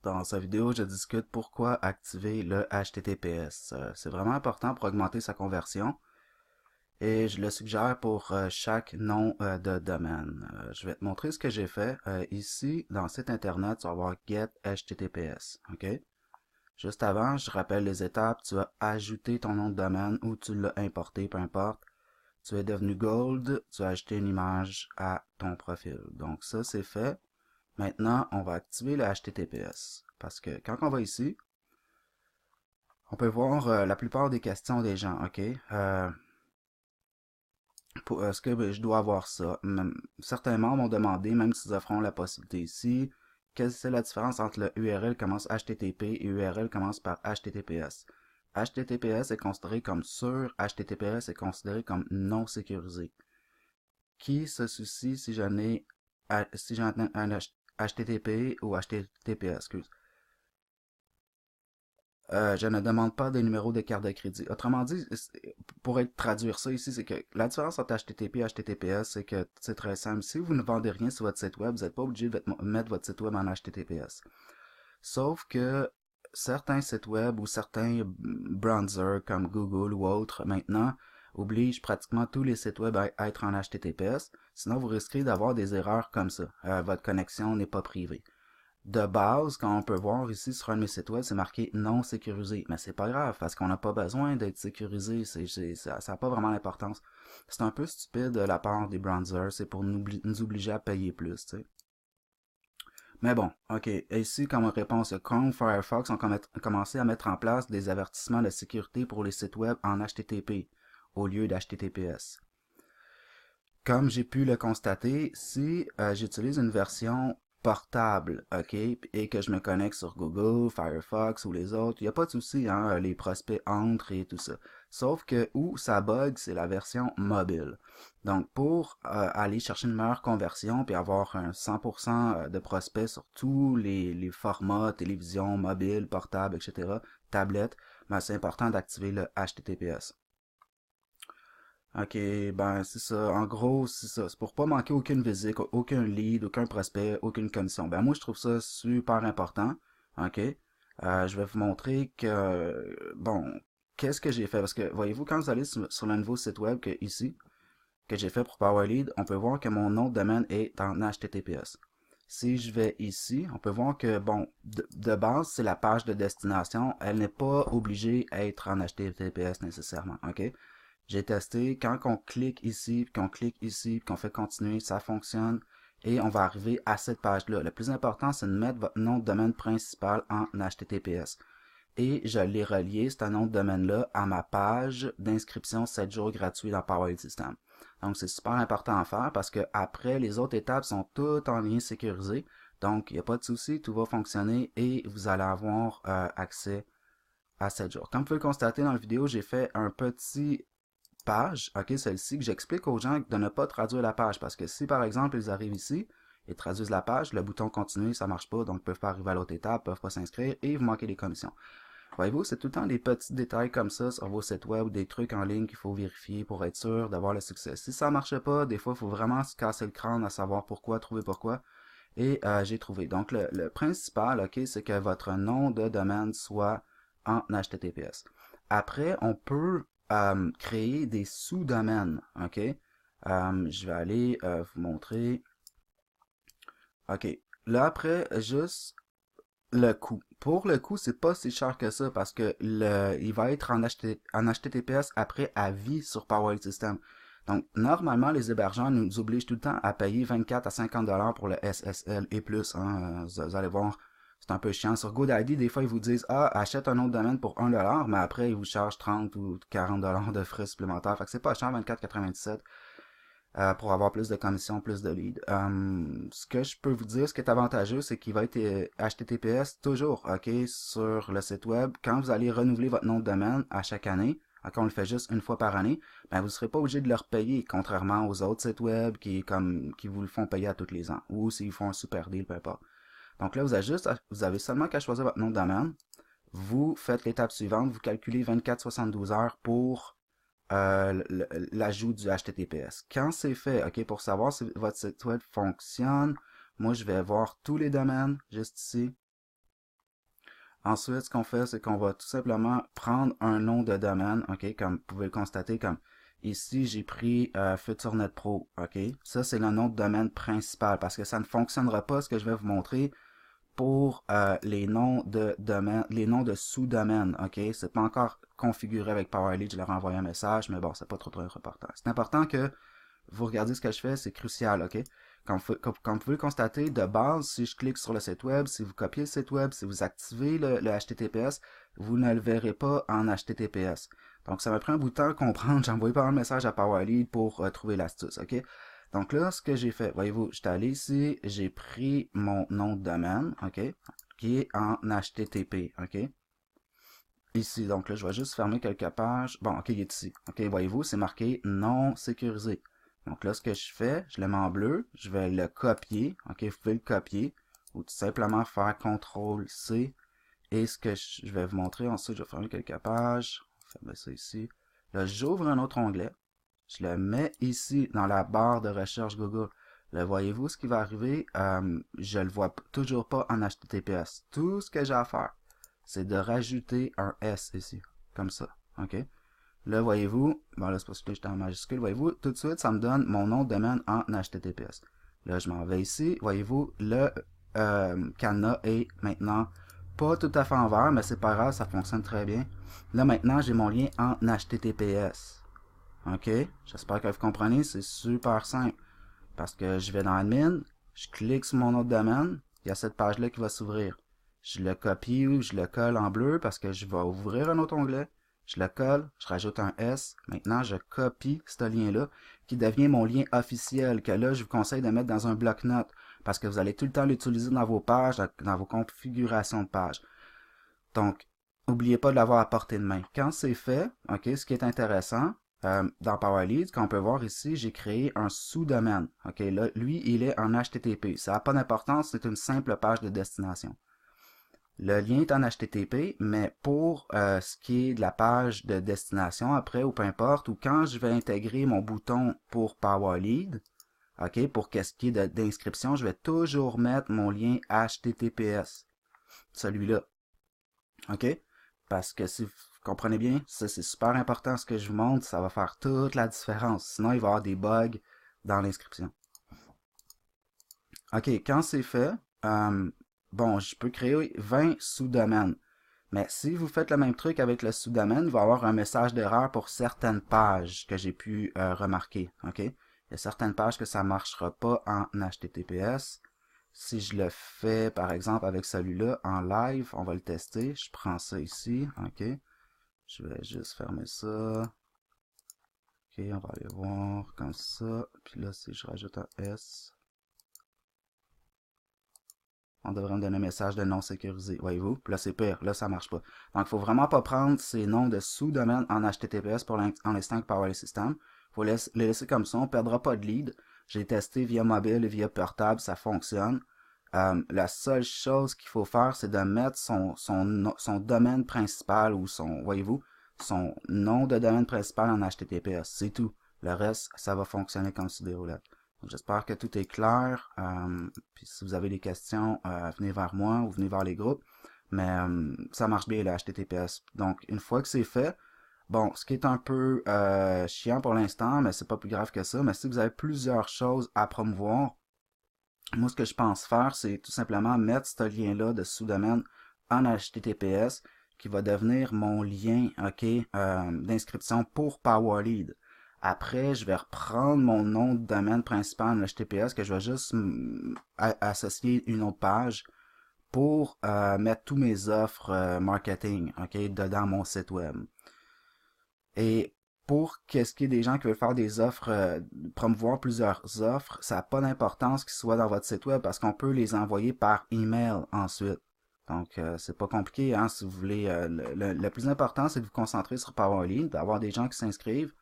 Dans cette vidéo, je discute pourquoi activer le HTTPS. C'est vraiment important pour augmenter sa conversion et je le suggère pour chaque nom de domaine. Je vais te montrer ce que j'ai fait. Ici, dans le site internet, tu vas voir Get HTTPS. OK? Juste avant, je rappelle les étapes. Tu as ajouté ton nom de domaine ou tu l'as importé, peu importe. Tu es devenu Gold, tu as ajouté une image à ton profil. Donc ça, c'est fait. Maintenant, on va activer le HTTPS. Parce que quand on va ici, on peut voir la plupart des questions des gens. OK? Est-ce que je dois avoir ça? Certains membres m'ont demandé, même s'ils offront la possibilité ici, quelle est la différence entre le URL commence HTTP et URL commence par HTTPS? HTTPS est considéré comme sûr, HTTPS est considéré comme non sécurisé. Qui se soucie si j'en ai un HTTP ou HTTPS, excuse. Je ne demande pas des numéros de carte de crédit. Autrement dit, pour traduire ça ici, c'est que la différence entre HTTP et HTTPS, c'est que c'est très simple. Si vous ne vendez rien sur votre site web, vous n'êtes pas obligé de mettre votre site web en HTTPS. Sauf que certains sites web ou certains browsers comme Google ou autres maintenant obligent pratiquement tous les sites web à être en HTTPS. Sinon, vous risquez d'avoir des erreurs comme ça. Votre connexion n'est pas privée. De base, quand on peut voir ici sur un de mes sites web, c'est marqué non sécurisé. Mais c'est pas grave, parce qu'on n'a pas besoin d'être sécurisé. Ça n'a pas vraiment d'importance. C'est un peu stupide de la part des browsers. C'est pour nous obliger à payer plus, tu sais. Mais bon, ok. Ici, comme réponse, Chrome, Firefox ont commencé à mettre en place des avertissements de sécurité pour les sites web en HTTP au lieu d'HTTPS. Comme j'ai pu le constater, si j'utilise une version portable, ok, et que je me connecte sur Google, Firefox ou les autres, il n'y a pas de souci, hein, les prospects entrent et tout ça. Sauf que où ça bug, c'est la version mobile. Donc pour aller chercher une meilleure conversion puis avoir un 100% de prospects sur tous les formats, télévision, mobile, portable, etc., tablette, ben, c'est important d'activer le HTTPS. Ok, ben c'est ça. En gros, c'est ça. C'est pour pas manquer aucune visite, aucun lead, aucun prospect, aucune commission. Ben moi, je trouve ça super important. Ok. Je vais vous montrer que, bon, qu'est-ce que j'ai fait? Parce que, voyez-vous, quand vous allez sur le nouveau site web que ici, que j'ai fait pour PowerLead, on peut voir que mon nom de domaine est en HTTPS. Si je vais ici, on peut voir que, bon, de base, c'est la page de destination. Elle n'est pas obligée à être en HTTPS nécessairement. Ok. J'ai testé, quand on clique ici, puis qu'on clique ici, puis qu'on fait continuer, ça fonctionne. Et on va arriver à cette page-là. Le plus important, c'est de mettre votre nom de domaine principal en HTTPS. Et je l'ai relié, ce nom de domaine-là, à ma page d'inscription 7 jours gratuits dans Power System. Donc, c'est super important à faire parce que après, les autres étapes sont toutes en lien sécurisé. Donc, il n'y a pas de souci, tout va fonctionner et vous allez avoir accès à 7 jours. Comme vous pouvez le constater dans la vidéo, j'ai fait un petit page, ok, celle-ci, que j'explique aux gens de ne pas traduire la page, parce que si par exemple ils arrivent ici et traduisent la page, le bouton continuer, ça marche pas, donc ils peuvent pas arriver à l'autre étape, peuvent pas s'inscrire et vous manquez des commissions. Voyez-vous, c'est tout le temps des petits détails comme ça sur vos sites web, des trucs en ligne qu'il faut vérifier pour être sûr d'avoir le succès. Si ça marche pas, des fois, il faut vraiment se casser le crâne à savoir pourquoi, trouver pourquoi. Et j'ai trouvé. Donc, le principal, ok, c'est que votre nom de domaine soit en HTTPS. Après, on peut créer des sous-domaines, ok? Je vais aller vous montrer. Ok. Là, après, juste le coût. Pour le coût, c'est pas si cher que ça parce que il va être en HTTPS après à vie sur Power System. Donc, normalement, les hébergeurs nous obligent tout le temps à payer 24 à 50 dollars pour le SSL et plus. Hein. Vous allez voir, c'est un peu chiant. Sur GoDaddy, des fois, ils vous disent, ah, achète un autre domaine pour 1 dollar, mais après, ils vous chargent 30 ou 40 dollars de frais supplémentaires. Fait que c'est pas cher, 24,97 pour avoir plus de commissions, plus de leads. Ce que je peux vous dire, ce qui est avantageux, c'est qu'il va être HTTPS toujours, ok, sur le site web. Quand vous allez renouveler votre nom de domaine à chaque année, quand on le fait juste une fois par année, ben vous ne serez pas obligé de le repayer, contrairement aux autres sites web qui vous le font payer à tous les ans, ou s'ils font un super deal, peu importe. Donc là, vous avez seulement qu'à choisir votre nom de domaine. Vous faites l'étape suivante, vous calculez 24-72 heures pour l'ajout du HTTPS. Quand c'est fait, ok, pour savoir si votre site web fonctionne, moi je vais voir tous les domaines juste ici. Ensuite, ce qu'on fait, c'est qu'on va tout simplement prendre un nom de domaine, ok, comme vous pouvez le constater, comme ici, j'ai pris FutureNet Pro, ok. Ça, c'est le nom de domaine principal, parce que ça ne fonctionnera pas, ce que je vais vous montrer, pour les noms de domaine, les noms de sous-domaines, ok. C'est pas encore configuré avec PowerLead, je leur ai envoyé un message, mais bon, c'est pas trop important. C'est important que vous regardez ce que je fais, c'est crucial, ok? Comme vous pouvez le constater, de base, si je clique sur le site web, si vous copiez le site web, si vous activez le HTTPS, vous ne le verrez pas en HTTPS. Donc, ça m'a pris un bout de temps à comprendre. J'ai envoyé pas un message à PowerLead pour trouver l'astuce, ok? Donc là, ce que j'ai fait, voyez-vous, je suis allé ici, j'ai pris mon nom de domaine, ok? Qui est en HTTP, ok? Ici, donc là, je vais juste fermer quelques pages. Bon, ok, il est ici. Ok, voyez-vous, c'est marqué non sécurisé. Donc là, ce que je fais, je le mets en bleu, je vais le copier. Ok, vous pouvez le copier ou tout simplement faire CTRL-C. Et ce que je vais vous montrer ensuite, je vais fermer quelques pages. Fermer ça ici. Là, j'ouvre un autre onglet. Je le mets ici dans la barre de recherche Google. Là, voyez-vous ce qui va arriver? Je le vois toujours pas en HTTPS. Tout ce que j'ai à faire, c'est de rajouter un S ici, comme ça, ok? Là, voyez-vous, bon là c'est parce que j'étais en majuscule, voyez-vous, tout de suite, ça me donne mon nom de domaine en HTTPS. Là, je m'en vais ici, voyez-vous, le cadenas est maintenant pas tout à fait en vert, mais c'est pas grave, ça fonctionne très bien. Là, maintenant, j'ai mon lien en HTTPS. Ok? J'espère que vous comprenez, c'est super simple. Parce que je vais dans Admin, je clique sur mon nom de domaine, il y a cette page-là qui va s'ouvrir. Je le copie ou je le colle en bleu parce que je vais ouvrir un autre onglet. Je le colle, je rajoute un S. Maintenant, je copie ce lien-là qui devient mon lien officiel que là, je vous conseille de mettre dans un bloc-notes parce que vous allez tout le temps l'utiliser dans vos pages, dans vos configurations de pages. Donc, n'oubliez pas de l'avoir à portée de main. Quand c'est fait, ok, ce qui est intéressant, dans PowerLead, qu'on peut voir ici, j'ai créé un sous-domaine. Ok, là, lui, il est en HTTP. Ça n'a pas d'importance, c'est une simple page de destination. Le lien est en HTTP, mais pour ce qui est de la page de destination après, ou peu importe, ou quand je vais intégrer mon bouton pour PowerLead, ok, pour ce qui est d'inscription, je vais toujours mettre mon lien HTTPS, celui-là. OK? Parce que si vous comprenez bien, ça c'est super important ce que je vous montre, ça va faire toute la différence. Sinon, il va y avoir des bugs dans l'inscription. OK, quand c'est fait, bon, je peux créer 20 sous-domaines. Mais si vous faites le même truc avec le sous-domaine, il va y avoir un message d'erreur pour certaines pages que j'ai pu remarquer. OK? Il y a certaines pages que ça ne marchera pas en HTTPS. Si je le fais, par exemple, avec celui-là, en live, on va le tester. Je prends ça ici, ok. Je vais juste fermer ça. Ok, on va aller voir comme ça. Puis là, si je rajoute un S, on devrait me donner un message de non sécurisé, voyez-vous. Puis là, c'est pire, là, ça marche pas. Donc, il faut vraiment pas prendre ces noms de sous-domaines en HTTPS pour l'instant avec PowerLead System. Il faut les laisser comme ça, on perdra pas de lead. J'ai testé via mobile et via portable, ça fonctionne. La seule chose qu'il faut faire, c'est de mettre son domaine principal ou voyez-vous, son nom de domaine principal en HTTPS. C'est tout. Le reste, ça va fonctionner comme sur des roulettes. J'espère que tout est clair. Puis si vous avez des questions, venez vers moi ou venez vers les groupes. Mais ça marche bien le HTTPS. Donc, une fois que c'est fait, bon, ce qui est un peu chiant pour l'instant, mais c'est pas plus grave que ça, mais si vous avez plusieurs choses à promouvoir, moi, ce que je pense faire, c'est tout simplement mettre ce lien-là de sous-domaine en HTTPS qui va devenir mon lien, ok, d'inscription pour PowerLead. Après, je vais reprendre mon nom de domaine principal en HTTPS que je vais juste associer une autre page pour mettre tous mes offres marketing, ok, dedans mon site web. Et pour qu'est-ce qui est des gens qui veulent faire des offres, promouvoir plusieurs offres, ça n'a pas d'importance qu'ils soient dans votre site web parce qu'on peut les envoyer par email ensuite. Donc, c'est pas compliqué, hein, si vous voulez. Le plus important, c'est de vous concentrer sur PowerLead, d'avoir des gens qui s'inscrivent,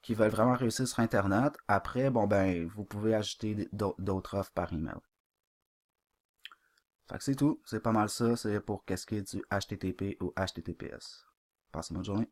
qui veulent vraiment réussir sur Internet. Après, bon ben, vous pouvez ajouter d'autres offres par email. Fait que c'est tout. C'est pas mal ça. C'est pour qu'est-ce qui est du HTTP ou HTTPS. Passez une bonne journée.